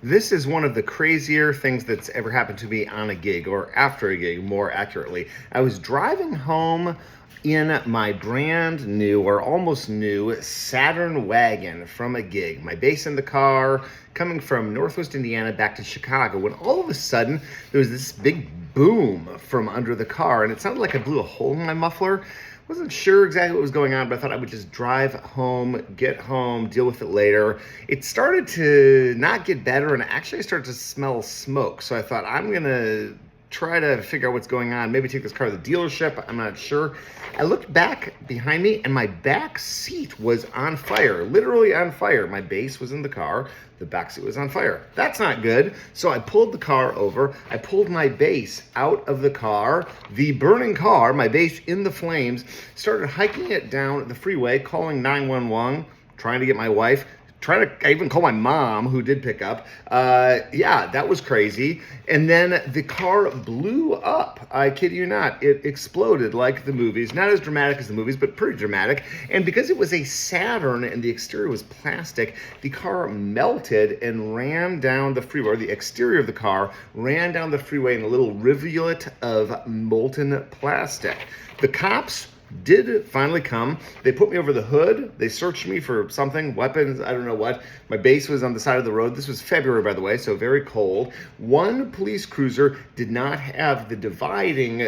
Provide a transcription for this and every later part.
This is one of the crazier things that's ever happened to me on a gig, or after a gig, more accurately. I was driving home in my brand new or almost new Saturn wagon from a gig. My bass in the car, coming from Northwest Indiana back to Chicago, when all of a sudden there was this big boom from under the car, and it sounded like I blew a hole in my muffler. Wasn't sure exactly what was going on, but I thought I would just drive home, get home, deal with it later. It started to not get better, and actually I started to smell smoke. So I thought, I'm gonna try to figure out what's going on. Maybe take this car to the dealership. I'm not sure. I looked back behind me, and my back seat was on fire, literally on fire. My bass was in the car. The back seat was on fire. That's not good. So I pulled the car over. I pulled my bass out of the car. The burning car, my bass in the flames, started hiking it down the freeway, calling 911, trying to get my wife. I even call my mom, who did pick up. Yeah, that was crazy. And then the car blew up. I kid you not. It exploded like the movies. Not as dramatic as the movies, but pretty dramatic. And because it was a Saturn and the exterior was plastic, the car melted and ran down the freeway, or the exterior of the car ran down the freeway in a little rivulet of molten plastic. The cops did finally come. They put me over the hood. They searched me for something, weapons, I don't know what. My bass was on the side of the road. This was February, by the way, so very cold. One police cruiser did not have the dividing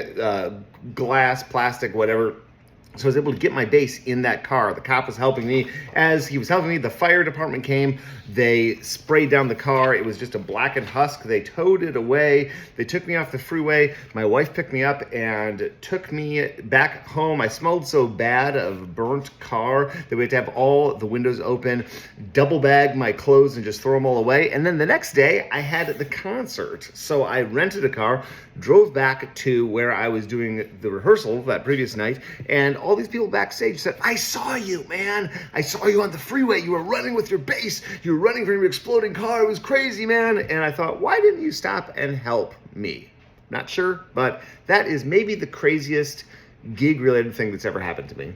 glass, plastic, whatever. So I was able to get my bass in that car. The cop was helping me. As he was helping me, the fire department came. They sprayed down the car. It was just a blackened husk. They towed it away. They took me off the freeway. My wife picked me up and took me back home. I smelled so bad of burnt car that we had to have all the windows open, double bag my clothes and just throw them all away. And then the next day I had the concert. So I rented a car, drove back to where I was doing the rehearsal that previous night, and all these people backstage said, I saw you, man. I saw you on the freeway. You were running with your bass. You were running from your exploding car. It was crazy, man. And I thought, why didn't you stop and help me? Not sure, but that is maybe the craziest gig-related thing that's ever happened to me.